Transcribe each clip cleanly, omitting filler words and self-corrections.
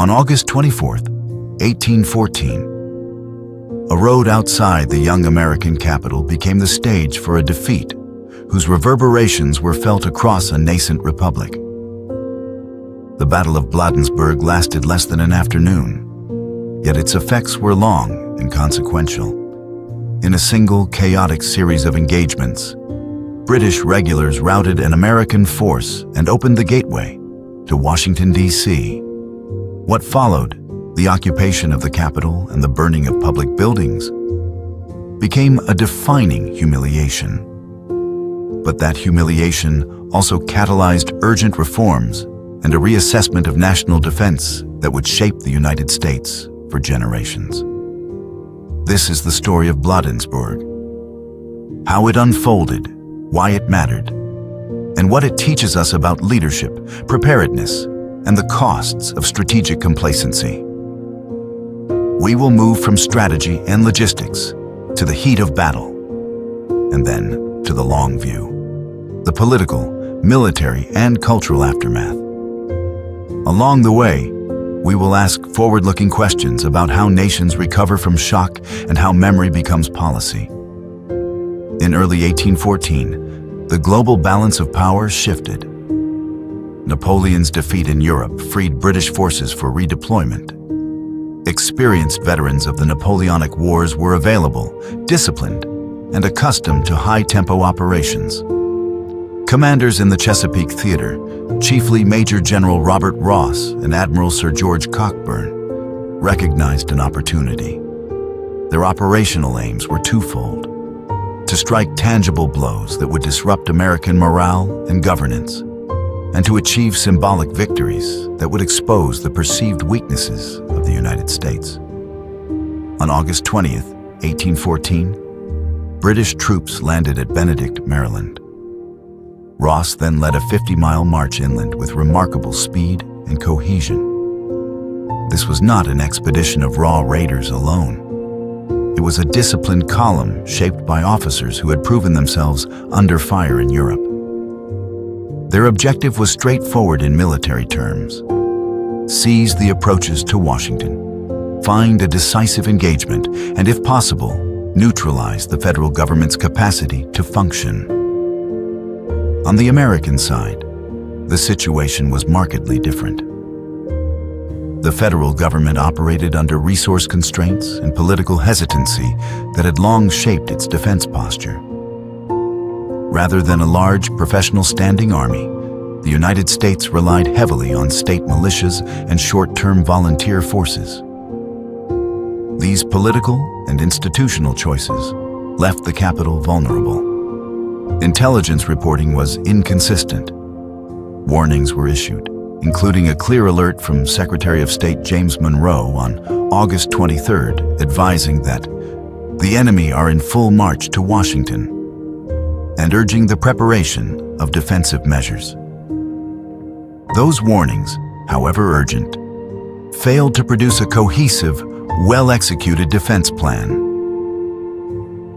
On August 24, 1814, a road outside the young American capital became the stage for a defeat whose reverberations were felt across a nascent republic. The Battle of Bladensburg lasted less than an afternoon, yet its effects were long and consequential. In a single chaotic series of engagements, British regulars routed an American force and opened the gateway to Washington, D.C. What followed, the occupation of the capital and the burning of public buildings, became a defining humiliation. But that humiliation also catalyzed urgent reforms and a reassessment of national defense that would shape the United States for generations. This is the story of Bladensburg, how it unfolded, why it mattered, and what it teaches us about leadership, preparedness, and the costs of strategic complacency. We will move from strategy and logistics to the heat of battle, and then to the long view, the political, military, and cultural aftermath. Along the way, we will ask forward-looking questions about how nations recover from shock and how memory becomes policy. In early 1814, the global balance of power shifted. Napoleon's defeat in Europe freed British forces for redeployment. Experienced veterans of the Napoleonic Wars were available, disciplined, and accustomed to high-tempo operations. Commanders in the Chesapeake Theater, chiefly Major General Robert Ross and Admiral Sir George Cockburn, recognized an opportunity. Their operational aims were twofold: to strike tangible blows that would disrupt American morale and governance, and to achieve symbolic victories that would expose the perceived weaknesses of the United States. On August 20th, 1814, British troops landed at Benedict, Maryland. Ross then led a 50-mile march inland with remarkable speed and cohesion. This was not an expedition of raw raiders alone. It was a disciplined column shaped by officers who had proven themselves under fire in Europe. Their objective was straightforward in military terms: seize the approaches to Washington, find a decisive engagement, and if possible, neutralize the federal government's capacity to function. On the American side, the situation was markedly different. The federal government operated under resource constraints and political hesitancy that had long shaped its defense posture. Rather than a large professional standing army, the United States relied heavily on state militias and short-term volunteer forces. These political and institutional choices left the capital vulnerable. Intelligence reporting was inconsistent. Warnings were issued, including a clear alert from Secretary of State James Monroe on August 23rd, advising that the enemy are in full march to Washington, and urging the preparation of defensive measures. Those warnings, however urgent, failed to produce a cohesive, well-executed defense plan.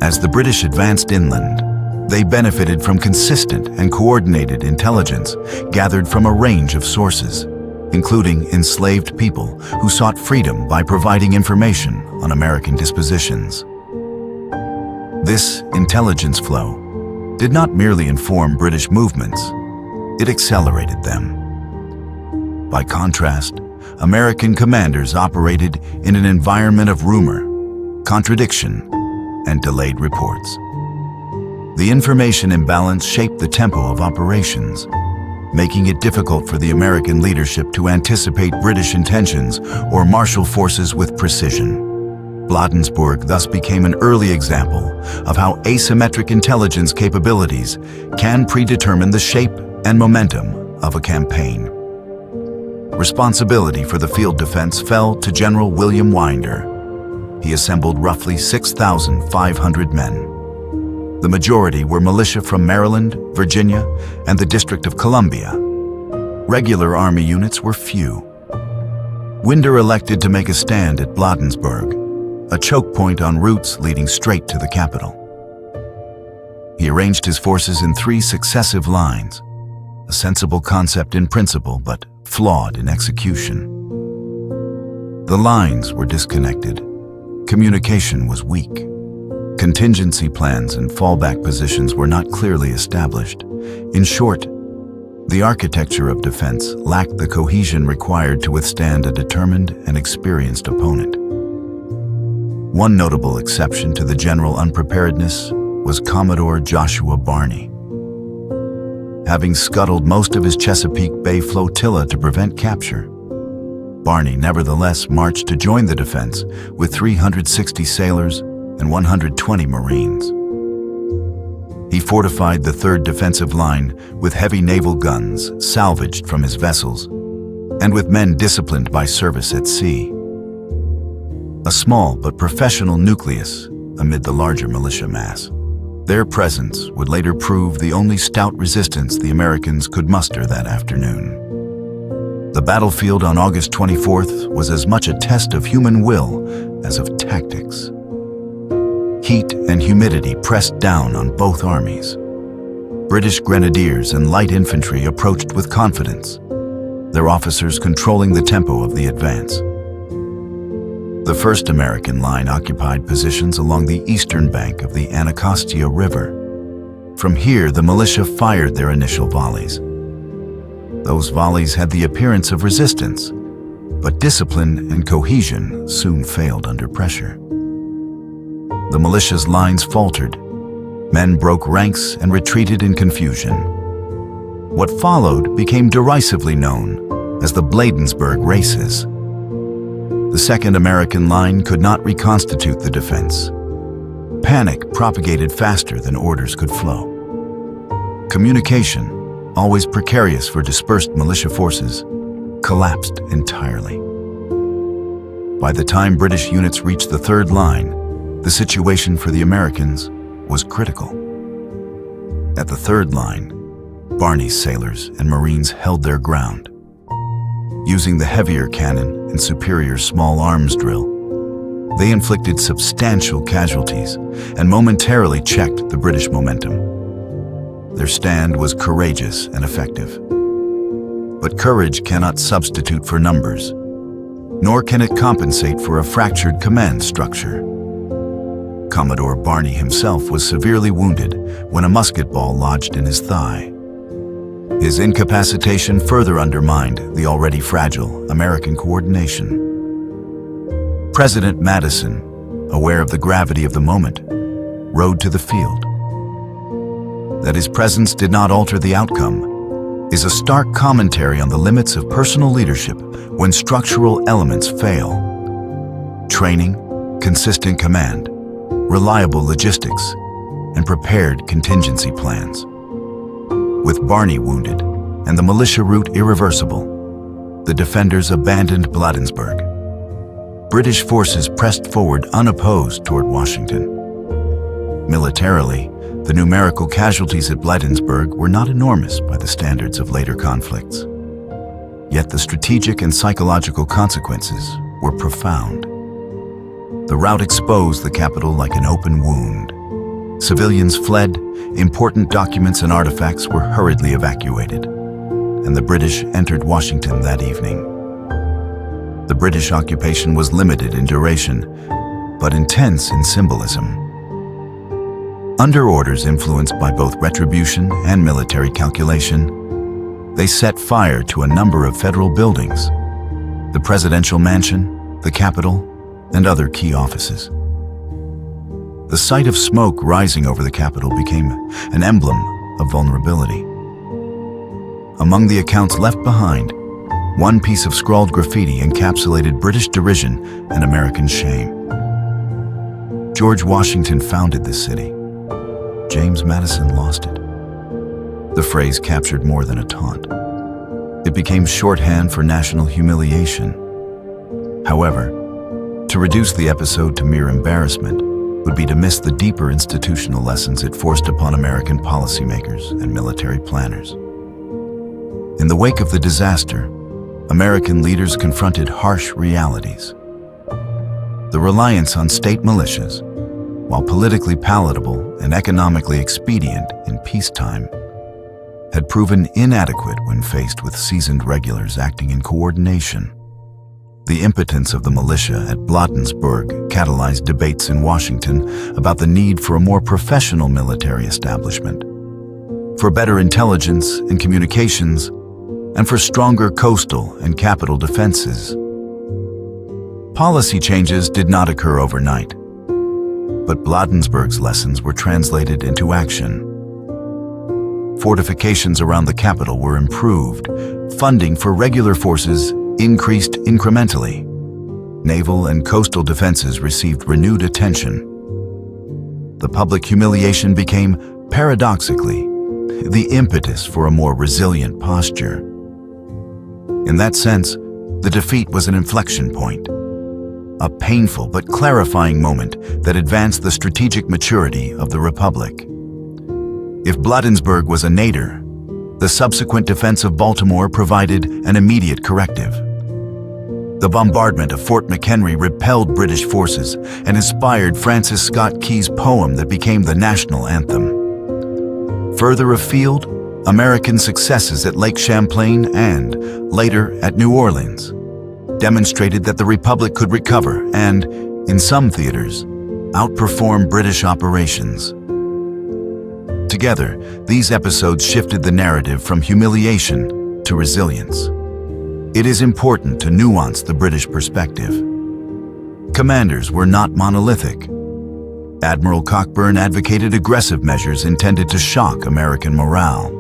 As the British advanced inland, they benefited from consistent and coordinated intelligence gathered from a range of sources, including enslaved people who sought freedom by providing information on American dispositions. This intelligence flow did not merely inform British movements, it accelerated them. By contrast, American commanders operated in an environment of rumor, contradiction, and delayed reports. The information imbalance shaped the tempo of operations, making it difficult for the American leadership to anticipate British intentions or marshal forces with precision. Bladensburg thus became an early example of how asymmetric intelligence capabilities can predetermine the shape and momentum of a campaign. Responsibility for the field defense fell to General William Winder. He assembled roughly 6,500 men. The majority were militia from Maryland, Virginia, and the District of Columbia. Regular army units were few. Winder elected to make a stand at Bladensburg, a choke point on routes leading straight to the capital. He arranged his forces in 3 successive lines, a sensible concept in principle but flawed in execution. The lines were disconnected. Communication was weak. Contingency plans and fallback positions were not clearly established. In short, the architecture of defense lacked the cohesion required to withstand a determined and experienced opponent. One notable exception to the general unpreparedness was Commodore Joshua Barney. Having scuttled most of his Chesapeake Bay flotilla to prevent capture, Barney nevertheless marched to join the defense with 360 sailors and 120 Marines. He fortified the 3rd defensive line with heavy naval guns salvaged from his vessels and with men disciplined by service at sea. A small but professional nucleus amid the larger militia mass. Their presence would later prove the only stout resistance the Americans could muster that afternoon. The battlefield on August 24th was as much a test of human will as of tactics. Heat and humidity pressed down on both armies. British grenadiers and light infantry approached with confidence, their officers controlling the tempo of the advance. The 1st American line occupied positions along the eastern bank of the Anacostia River. From here, the militia fired their initial volleys. Those volleys had the appearance of resistance, but discipline and cohesion soon failed under pressure. The militia's lines faltered. Men broke ranks and retreated in confusion. What followed became derisively known as the Bladensburg races. The 2nd American line could not reconstitute the defense. Panic propagated faster than orders could flow. Communication, always precarious for dispersed militia forces, collapsed entirely. By the time British units reached the 3rd line, the situation for the Americans was critical. At the 3rd line, Barney's sailors and Marines held their ground. Using the heavier cannon and superior small arms drill, they inflicted substantial casualties and momentarily checked the British momentum. Their stand was courageous and effective. But courage cannot substitute for numbers, nor can it compensate for a fractured command structure. Commodore Barney himself was severely wounded when a musket ball lodged in his thigh. His incapacitation further undermined the already fragile American coordination. President Madison, aware of the gravity of the moment, rode to the field. That his presence did not alter the outcome is a stark commentary on the limits of personal leadership when structural elements fail. Training, consistent command, reliable logistics, and prepared contingency plans. With Barney wounded and the militia route irreversible, the defenders abandoned Bladensburg. British forces pressed forward unopposed toward Washington. Militarily, the numerical casualties at Bladensburg were not enormous by the standards of later conflicts. Yet the strategic and psychological consequences were profound. The rout exposed the capital like an open wound. Civilians fled, important documents and artifacts were hurriedly evacuated, and the British entered Washington that evening. The British occupation was limited in duration, but intense in symbolism. Under orders influenced by both retribution and military calculation, they set fire to a number of federal buildings, the presidential mansion, the Capitol, and other key offices. The sight of smoke rising over the Capitol became an emblem of vulnerability. Among the accounts left behind, one piece of scrawled graffiti encapsulated British derision and American shame. George Washington founded this city. James Madison lost it. The phrase captured more than a taunt. It became shorthand for national humiliation. However, to reduce the episode to mere embarrassment would be to miss the deeper institutional lessons it forced upon American policymakers and military planners. In the wake of the disaster, American leaders confronted harsh realities. The reliance on state militias, while politically palatable and economically expedient in peacetime, had proven inadequate when faced with seasoned regulars acting in coordination. The impotence of the militia at Bladensburg catalyzed debates in Washington about the need for a more professional military establishment, for better intelligence and communications, and for stronger coastal and capital defenses. Policy changes did not occur overnight, but Bladensburg's lessons were translated into action. Fortifications around the capital were improved, funding for regular forces increased incrementally. Naval and coastal defenses received renewed attention. The public humiliation became, paradoxically, the impetus for a more resilient posture. In that sense, the defeat was an inflection point, a painful but clarifying moment that advanced the strategic maturity of the Republic. If Bladensburg was a nadir, the subsequent defense of Baltimore provided an immediate corrective. The bombardment of Fort McHenry repelled British forces and inspired Francis Scott Key's poem that became the national anthem. Further afield, American successes at Lake Champlain and, later, at New Orleans, demonstrated that the Republic could recover and, in some theaters, outperform British operations. Together, these episodes shifted the narrative from humiliation to resilience. It is important to nuance the British perspective. Commanders were not monolithic. Admiral Cockburn advocated aggressive measures intended to shock American morale.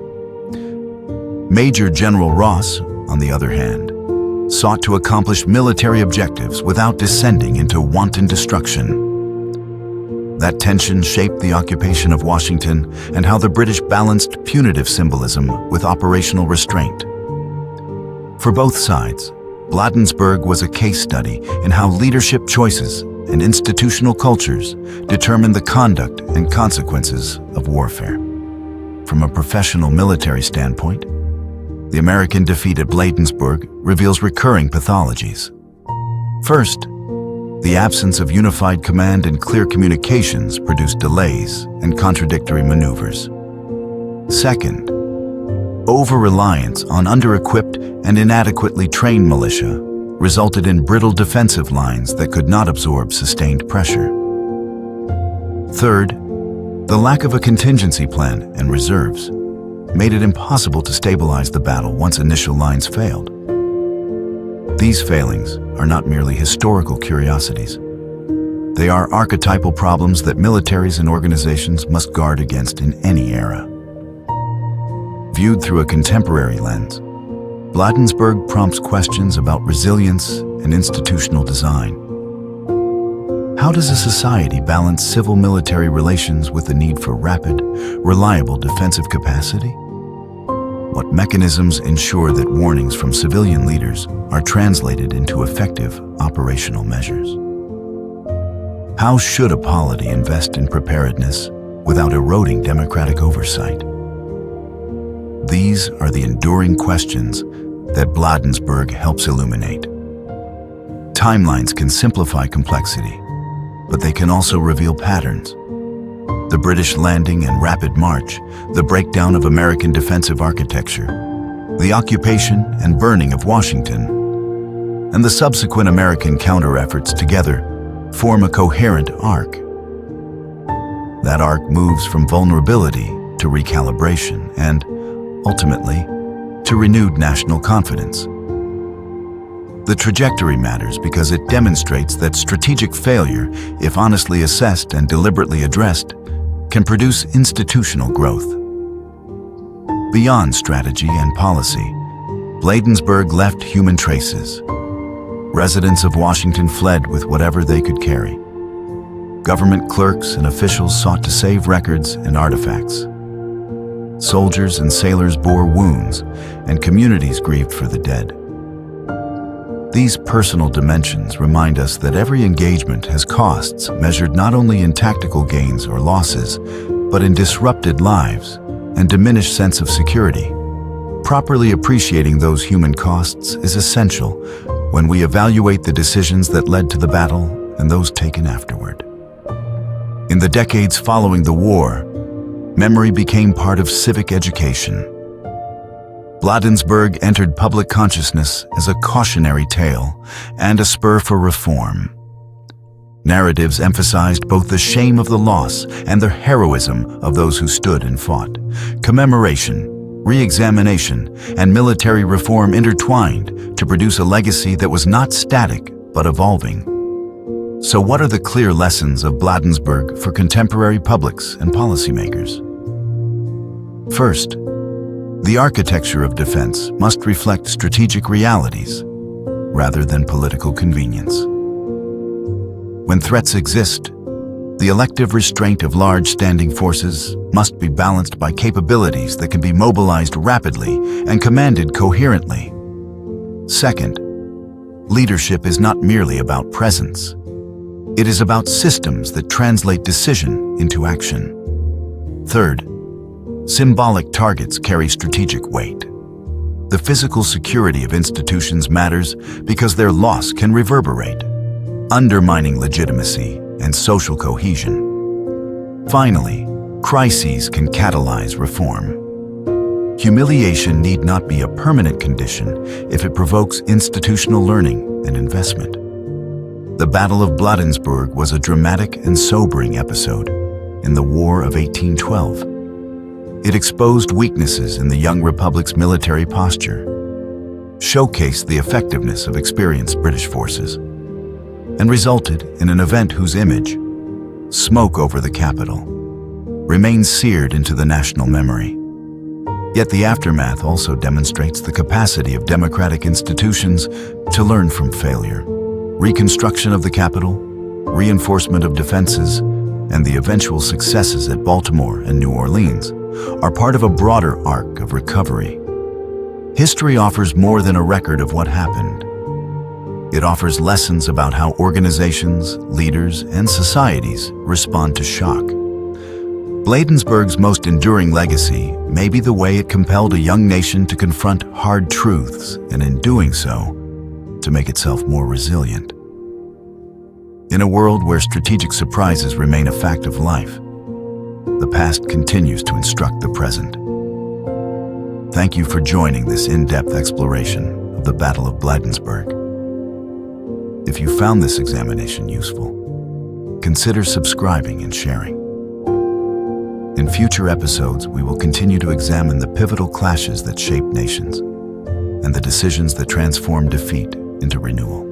Major General Ross, on the other hand, sought to accomplish military objectives without descending into wanton destruction. That tension shaped the occupation of Washington and how the British balanced punitive symbolism with operational restraint. For both sides, Bladensburg was a case study in how leadership choices and institutional cultures determine the conduct and consequences of warfare. From a professional military standpoint, the American defeat at Bladensburg reveals recurring pathologies. First, the absence of unified command and clear communications produced delays and contradictory maneuvers. Second, over-reliance on under-equipped and inadequately trained militia resulted in brittle defensive lines that could not absorb sustained pressure. Third, the lack of a contingency plan and reserves made it impossible to stabilize the battle once initial lines failed. These failings are not merely historical curiosities. They are archetypal problems that militaries and organizations must guard against in any era. Viewed through a contemporary lens, Bladensburg prompts questions about resilience and institutional design. How does a society balance civil-military relations with the need for rapid, reliable defensive capacity? What mechanisms ensure that warnings from civilian leaders are translated into effective operational measures? How should a polity invest in preparedness without eroding democratic oversight? These are the enduring questions that Bladensburg helps illuminate. Timelines can simplify complexity, but they can also reveal patterns. The British landing and rapid march, the breakdown of American defensive architecture, the occupation and burning of Washington, and the subsequent American counter-efforts together form a coherent arc. That arc moves from vulnerability to recalibration and, ultimately, to renewed national confidence. The trajectory matters because it demonstrates that strategic failure, if honestly assessed and deliberately addressed, can produce institutional growth. Beyond strategy and policy, Bladensburg left human traces. Residents of Washington fled with whatever they could carry. Government clerks and officials sought to save records and artifacts. Soldiers and sailors bore wounds, and communities grieved for the dead. These personal dimensions remind us that every engagement has costs measured not only in tactical gains or losses, but in disrupted lives and diminished sense of security. Properly appreciating those human costs is essential when we evaluate the decisions that led to the battle and those taken afterward. In the decades following the war, memory became part of civic education. Bladensburg entered public consciousness as a cautionary tale and a spur for reform. Narratives emphasized both the shame of the loss and the heroism of those who stood and fought. Commemoration, re-examination, and military reform intertwined to produce a legacy that was not static but evolving. So what are the clear lessons of Bladensburg for contemporary publics and policymakers? First, the architecture of defense must reflect strategic realities rather than political convenience. When threats exist, the elective restraint of large standing forces must be balanced by capabilities that can be mobilized rapidly and commanded coherently. Second, leadership is not merely about presence. It is about systems that translate decision into action. Third, symbolic targets carry strategic weight. The physical security of institutions matters because their loss can reverberate, undermining legitimacy and social cohesion. Finally, crises can catalyze reform. Humiliation need not be a permanent condition if it provokes institutional learning and investment. The Battle of Bladensburg was a dramatic and sobering episode in the War of 1812. It exposed weaknesses in the young republic's military posture, showcased the effectiveness of experienced British forces, and resulted in an event whose image, smoke over the capital, remains seared into the national memory. Yet the aftermath also demonstrates the capacity of democratic institutions to learn from failure. Reconstruction of the capital, reinforcement of defenses, and the eventual successes at Baltimore and New Orleans are part of a broader arc of recovery. History offers more than a record of what happened. It offers lessons about how organizations, leaders, and societies respond to shock. Bladensburg's most enduring legacy may be the way it compelled a young nation to confront hard truths and, in doing so, to make itself more resilient. In a world where strategic surprises remain a fact of life, the past continues to instruct the present. Thank you for joining this in-depth exploration of the Battle of Bladensburg. If you found this examination useful, consider subscribing and sharing. In future episodes, we will continue to examine the pivotal clashes that shape nations and the decisions that transform defeat into renewal.